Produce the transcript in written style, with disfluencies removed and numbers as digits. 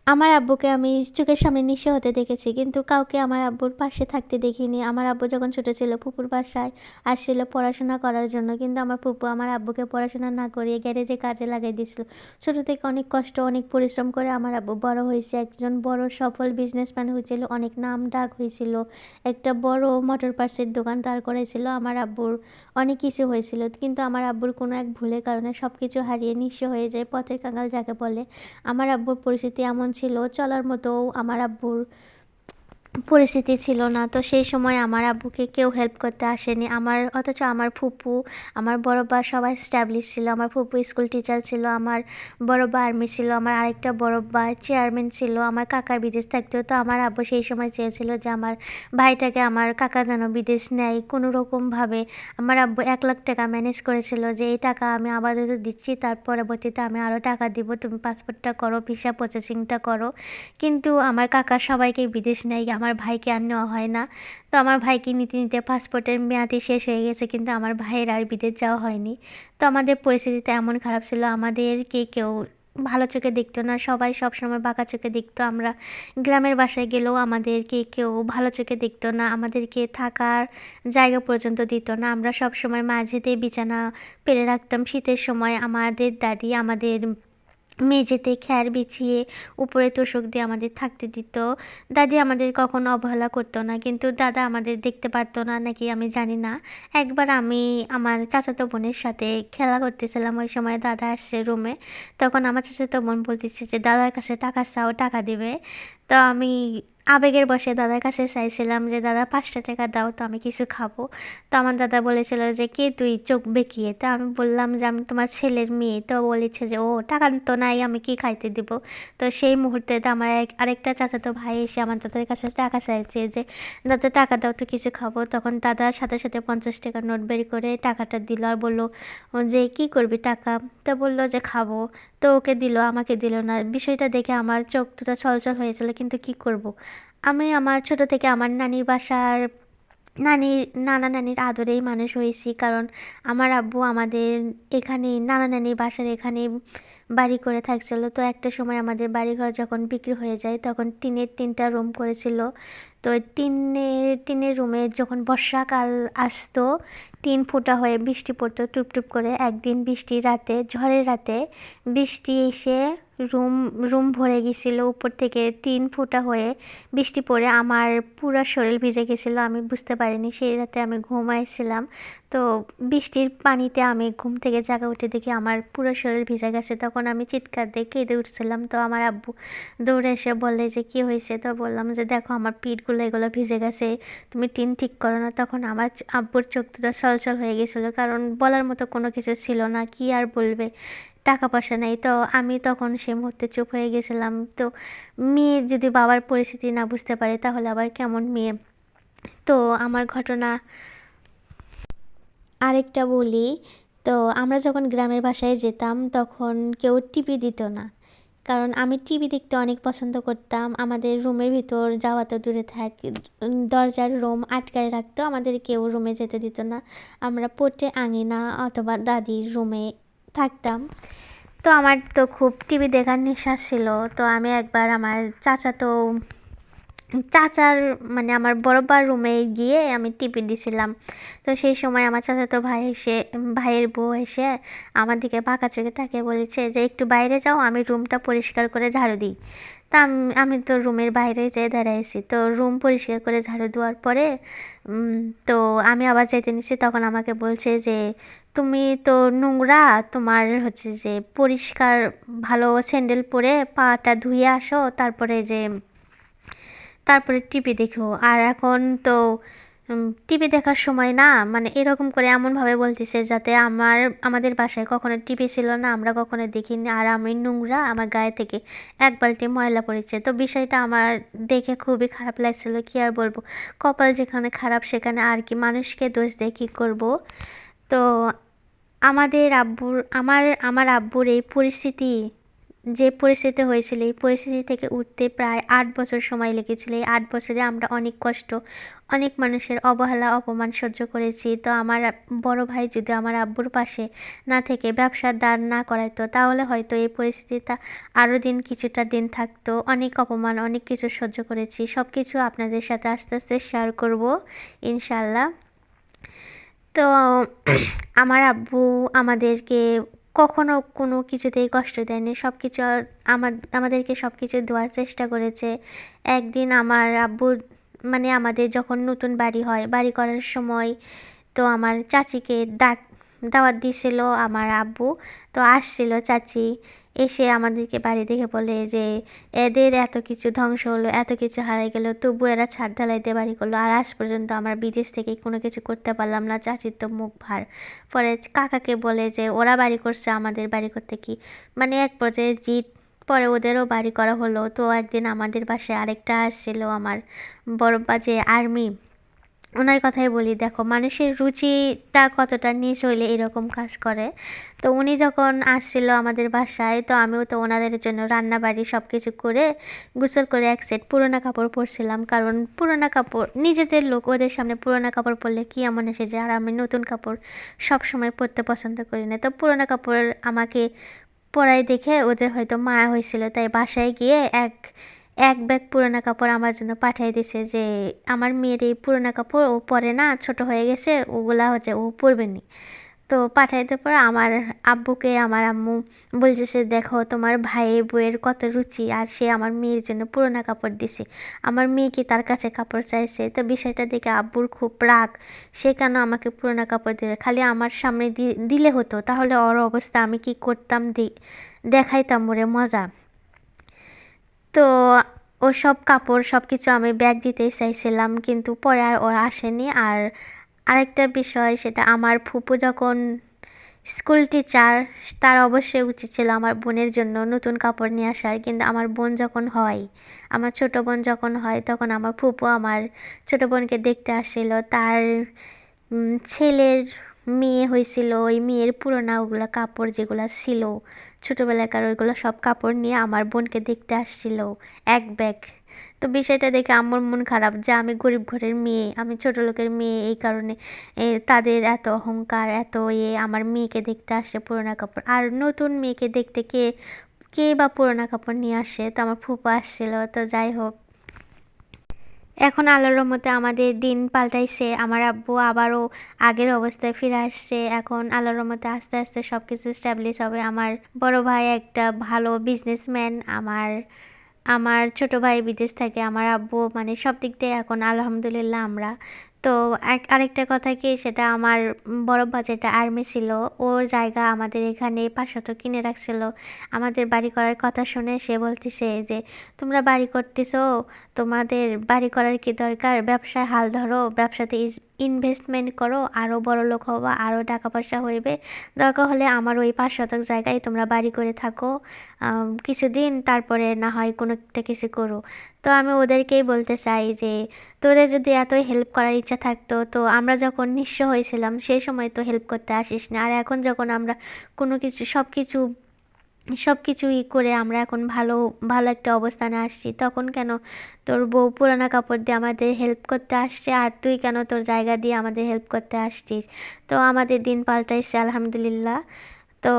আমার আব্বুকে আমি চোখের সামনে নিঃস্ব হতে দেখেছি, কিন্তু কাউকে আমার আব্বুর পাশে থাকতে দেখিনি। আমার আব্বু যখন ছোট ছিল ফুপুর বাসায় আসছিল পড়াশোনা করার জন্য, কিন্তু আমার ফুপু আমার আব্বুকে পড়াশোনা না করিয়ে গ্যারেজে কাজে লাগাই দিয়েছিল। ছোট থেকে অনেক কষ্ট অনেক পরিশ্রম করে আমার আব্বু বড় হয়েছে, একজন বড় সফল বিজনেসম্যান হয়েছিল, অনেক নাম ডাক হয়েছিল, একটা বড় মোটর পার্টসের দোকান দাঁড় করাইছিল। আমার আব্বুর অনেক কিছু হয়েছিল, কিন্তু আমার আব্বুর কোনো এক ভুলের কারণে সব কিছু হারিয়ে নিঃস্ব হয়ে যায়, পথের কাঙাল যাকে বলে। আমার আব্বুর পরিস্থিতি এমন ছিল, চলার মতো আমার আব্বুর পরিস্থিতি ছিল না। তো সেই সময় আমার আব্বুকে কেউ হেল্প করতে আসেনি। অথচ আমার ফুপু, আমার বড় বা সবাই এস্টাবলিশ ছিল। আমার ফুপু স্কুল টিচার ছিল, আমার বড় বা আর্মি ছিল, আমার আরেকটা বড় বা চেয়ারম্যান ছিল, আমার কাকা বিদেশ থাকতো। তো আমার আব্বু সেই সময় চেয়েছিল যে আমার ভাইটাকে আমার কাকা যেন বিদেশ নেয় কোনো রকমভাবে। আমার আব্বু 1,00,000 টাকা ম্যানেজ করেছিল যে এই টাকা আমি আপাতত দিচ্ছি, তার পরবর্তীতে আমি আরও টাকা দিব, তুমি পাসপোর্টটা করো, ভিসা প্রসেসিংটা করো। কিন্তু আমার কাকা সবাইকে বিদেশ নেয়, আমার ভাইকে আর নেওয়া হয় না। তো আমার ভাইকে নিতে নিতে পাসপোর্টের মেয়াদই শেষ হয়ে গেছে, কিন্তু আমার ভাইয়ের আর বিদেশ যাওয়া হয়নি। তো আমাদের পরিস্থিতিটা এমন খারাপ ছিল, আমাদেরকে কেউ ভালো চোখে দেখতো না, সবাই সবসময় বাঁকা চোখে দেখতো। আমরা গ্রামের বাসায় গেলেও আমাদেরকে কেউ ভালো চোখে দেখতো না, আমাদেরকে থাকার জায়গা পর্যন্ত দিত না। আমরা সবসময় মাঝেতে বিছানা পেরে রাখতাম। শীতের সময় আমাদের দাদি আমাদের মেঝেতে খ্যার বিছিয়ে উপরে তোশক দিয়ে আমাদের থাকতে দিত। দাদি আমাদের কখনো অবহেলা করতো না, কিন্তু দাদা আমাদের দেখতে পারতো না নাকি আমি জানি না। একবার আমি আমার চাচাতো বোনের সাথে খেলা করতেছিলাম, ওই সময় দাদা আসছে রুমে। তখন আমার চাচাতো বোন বলতেছে যে দাদার কাছে টাকা চাও, টাকা দিবে। তো আমি আবেগের বশে দাদার কাছে চাইছিলাম যে দাদা 5টা টাকা দাও, তো আমি কিছু খাবো। তো আমার দাদা বলেছিল যে কে তুই, চোখ বেঁকিয়ে। তো আমি বললাম যে আমি তোমার ছেলের মেয়ে। তো বলেছে যে ও টাকা তো নাই, আমি কি খাইতে দিব। তো সেই মুহূর্তে তো আমার আরেকটা চাচাতো ভাই এসে আমার দাদার কাছে টাকা চাইছে যে দাদা টাকা দাও তো কিছু খাবো। তখন দাদার সাথে সাথে 50 টাকার নোট বের করে টাকাটা দিল আর বললো যে কি করবি টাকা। তো বললো যে খাবো। তো ওকে দিল, আমাকে দিল না। বিষয়টা দেখে আমার চোখ দুটো ছলছল হয়েছিল, কিন্তু কি করব। আমি আমার ছোট থেকে আমার নানির বাসার নানা নানির আদরেই মানুষ হয়েছি, কারণ আমার আব্বু আমাদের এখানে নানা নানির বাসার এখানে বাড়ি করে থাকছিল। তো একটা সময় আমাদের বাড়িঘর যখন বিক্রি হয়ে যায় তখন টিনের 3টা রুম করেছিল। তো টিনের রুমে যখন বর্ষাকাল আসতো, টিন ফোঁটা হয়ে বৃষ্টি পড়তো টুপ টুপ করে। একদিন বৃষ্টির রাতে, ঝড়ের রাতে বৃষ্টি এসে রুম রুম ভরে গেছিলো, উপর থেকে টিন ফোঁটা হয়ে বৃষ্টি পড়ে আমার পুরো শরীর ভিজে গেছিলো। আমি বুঝতে পারিনি, সেই রাতে আমি ঘুমাইছিলাম। তো বৃষ্টির পানিতে আমি ঘুম থেকে জাগা উঠে দেখি আমার পুরো শরীর ভিজে গেছে। তখন আমি চিৎকার দিয়ে কেঁদে উঠছিলাম। তো আমার আব্বু দৌড়ে এসে বলে যে কী হয়েছে। তো বললাম যে দেখো আমার পিঠগুলো এগুলো ভিজে গেছে, তুমি টিন ঠিক করো না। তখন আমার আব্বুর চোখ দুটো ছলছল হয়ে গেছিলো, কারণ বলার মতো কোনো কিছু ছিল না, কি আর বলবে, টাকা পয়সা নেই। তো আমি তখন সে মুহূর্তে চুপ হয়ে গেছিলাম। তো মেয়ে যদি বাবার পরিস্থিতি না বুঝতে পারে তাহলে আবার কেমন মেয়ে। তো আমার ঘটনা আরেকটা বলি। তো আমরা যখন গ্রামের বাসায় যেতাম তখন কেউ টিভি দিত না, কারণ আমি টিভি দেখতে অনেক পছন্দ করতাম। আমাদের রুমের ভিতর যাওয়া তো দূরে থাক, দরজার রুম আটকায় রাখতো, আমাদের কেউ রুমে যেতে দিত না। আমরা পড়তে আঙিনা অথবা দাদির রুমে থাকতাম। তো আমার তো খুব টিভি দেখার নেশা ছিল। তো আমি একবার আমার চাচার মানে আমার বড়বার রুমে গিয়ে আমি টিপি দিছিলাম। তো সেই সময় আমার চাচাতো ভাইয়ের বউ এসে আমার দিকে বাঁকা চোখে তাকিয়ে বলেছে যে একটু বাইরে যাও, আমি রুমটা পরিষ্কার করে ঝাড়ু দিই। তা আমি তো রুমের বাইরে যেয়ে দাঁড়াইছি। তো রুম পরিষ্কার করে ঝাড়ু দেওয়ার পরে তো আমি আবার যেতে নিচ্ছি, তখন আমাকে বলছে যে তুমি তো নোংরা, তোমার হচ্ছে যে পরিষ্কার ভালো স্যান্ডেল পরে পাটা ধুয়ে আসো, তারপরে টিভি দেখো। আর এখন তো টিভি দেখার সময় না, মানে এরকম করে এমনভাবে বলতেছে যাতে আমাদের বাসায় কখনো টিভি ছিল না, আমরা কখনো দেখিনি, আর আমি নোংরা, আমার গায়ে থেকে 1 বালতি ময়লা পড়েছে। তো বিষয়টা আমার দেখে খুবই খারাপ লাগছিল, কি আর বলবো, কপাল যেখানে খারাপ সেখানে আর কি, মানুষকে দোষ দিয়ে কী করবো। তো আমার আব্বুর এই পরিস্থিতি যে পরিস্থিতি হয়েছিল এই পরিস্থিতি থেকে উঠতে প্রায় ৮ বছর সময় লেগেছিল। এই ৮ বছরে আমরা অনেক কষ্ট, অনেক মানুষের অবহেলা, অপমান সহ্য করেছি। তো আমার বড় ভাই যদি আমার আব্বুর পাশে না থেকে ব্যবসার দাঁড় না করাইতো তাহলে হয়তো এই পরিস্থিতিটা আরও কিছুটা দিন থাকতো। অনেক অপমান, অনেক কিছু সহ্য করেছি। সব কিছু আপনাদের সাথে আস্তে আস্তে শেয়ার করব ইনশাল্লাহ। তো আমার আব্বু আমাদেরকে কখনো কোনো কিছুতেই কষ্ট দেয়নি। সব কিছু আমাদেরকে সব কিছু দেওয়ার চেষ্টা করেছে। একদিন আমার আব্বু মানে আমাদের যখন নতুন বাড়ি হয়, বাড়ি করার সময় তো আমার চাচিকে দাওয়াত দিয়েছিল আমার আব্বু। তো আসছিল চাচি, এসে আমাদেরকে বাড়ি দেখে বলে যে এদের এত কিছু ধ্বংস হলো, এত কিছু হারাই গেল, তবু এরা ছাদ ঢালাই দিয়ে বাড়ি করলো, আর আজ পর্যন্ত আমরা বিদেশ থেকে কোনো কিছু করতে পারলাম না। চাচির তো মুখ ভার। পরে কাকাকে বলে যে ওরা বাড়ি করছে, আমাদের বাড়ি করতে কি, মানে এক পর্যায়ে জিত। পরে ওদেরও বাড়ি করা হলো। তো একদিন আমাদের বাসায় আরেকটা আসছিল আমার বড় যে আর্মি, ওনার কথাই বলি, দেখো মানুষের রুচিটা কতটা নিচ হইলে এরকম কাজ করে। তো উনি যখন আসছিল আমাদের বাসায়, তো আমিও তো ওনাদের জন্য রান্না বাড়ি সব কিছু করে গোসল করে এক সেট পুরোনো কাপড় পরছিলাম। কারণ পুরোনো কাপড় নিজেদের লোক, ওদের সামনে পুরোনো কাপড় পরলে কি এমন এসে যায়, আর আমি নতুন কাপড় সব সময় পরতে পছন্দ করি না। তো পুরোনো কাপড় আমাকে পরাই দেখে ওদের হয়তো মায়া হয়েছিল, তাই বাসায় গিয়ে এক এক ব্যাগ পুরোনো কাপড় আমার জন্য পাঠিয়ে দিছে যে আমার মেয়ের এই পুরোনো কাপড় ও পরে না, ছোট হয়ে গেছে, ওগুলা হচ্ছে ও পরবে নি। তো পাঠাইতে পরে আমার আব্বুকে আমার আম্মু বলতেছে দেখো তোমার ভাইয়ের বউয়ের কত রুচি, আর সে আমার মেয়ের জন্য পুরোনো কাপড় দিছে, আমার মেয়ে কি তার কাছে কাপড় চাইছে। তো বিষয়টা দেখে আব্বুর খুব রাগ, সে কেন আমাকে পুরোনো কাপড় দিলে, খালি আমার সামনে দিলে হতো, তাহলে ওর অবস্থা আমি কি করতাম, দেখাইতাম ওরে মজা। তো ওসব কাপড় সব কিছু আমি ব্যাগ দিতেই চাইছিলাম, কিন্তু পরে আর ওরা আসেনি। আর আরেকটা বিষয়, সেটা আমার ফুপু যখন স্কুল টিচার, তার অবশ্যই উচিত ছিল আমার বোনের জন্য নতুন কাপড় নিয়ে আসার। কিন্তু আমার বোন যখন হয়, আমার ছোট বোন যখন হয়, তখন আমার ফুপু আমার ছোট বোনকে দেখতে আসছিল। তার ছেলের মেয়ে হয়েছিল, ওই মেয়ের পুরোনো ওগুলো কাপড় যেগুলো ছিল ছোটোবেলাকার, ওইগুলো সব কাপড় নিয়ে আমার বোনকে দেখতে আসছিল এক ব্যাগ। তো বিষয়টা দেখে আম্মুর মন খারাপ যে আমি গরিব ঘরের মেয়ে, আমি ছোট লোকের মেয়ে, এই কারণে তাদের এত অহংকার, এত আমার মেয়েকে দেখতে আসছে পুরোনো কাপড়। আর নতুন মেয়েকে দেখতে কে কে বা পুরোনো কাপড় নিয়ে আসে। তো আমার ফুপা আসছিল। তো যাই হোক, এখন আল্লাহর রহমতে আমাদের দিন পাল্টাইছে, আমার আব্বু আবারও আগের অবস্থায় ফিরে আসছে। এখন আল্লাহর রহমতে আস্তে আস্তে সব কিছু স্ট্যাবলিশ হবে। আমার বড় ভাই একটা ভালো বিজনেসম্যান, আমার আমার ছোট ভাই বিদেশ থাকে, আমার আব্বু মানে সব দিক দিয়ে এখন আলহামদুলিল্লাহ আমরা। তো আরেকটা কথা কি, সেটা আমার বড় ভাই যেটা আর্মি ছিল, ওর জায়গা আমাদের এখানে 500 কিনে রাখছিল। আমাদের বাড়ি করার কথা শুনে সে বলতেছে যে তোমরা বাড়ি করতেছো, তোমাদের বাড়ি করার কি দরকার, ব্যবসায় হাল ধরো, ব্যবসাতে ইনভেস্টমেন্ট করো, আরও বড় লোক হবা, আরও টাকা পয়সা হইবে, দরকার হলে আমার ওই 5 শতক জায়গায় তোমরা বাড়ি করে থাকো কিছুদিন, তারপরে না হয় কোনো একটা কিছু করো। তো আমি ওদেরকেই বলতে চাই যে তোদের যদি এতই হেল্প করার ইচ্ছা থাকতো, তো আমরা যখন নিঃস্ব হয়েছিলাম সেই সময় তো হেল্প করতে আসিস না, আর এখন যখন আমরা কোনো কিছু সব কিছু করে আমরা এখন ভালো ভালো একটা অবস্থানে আসছি, তখন কেন তোর বউ পুরানা কাপড় দিয়ে আমাদের হেল্প করতে আসছে, আর তুই কেন তোর জায়গা দিয়ে আমাদের হেল্প করতে আসছিস। তো আমাদের দিন পাল্টাইছে আলহামদুলিল্লাহ। তো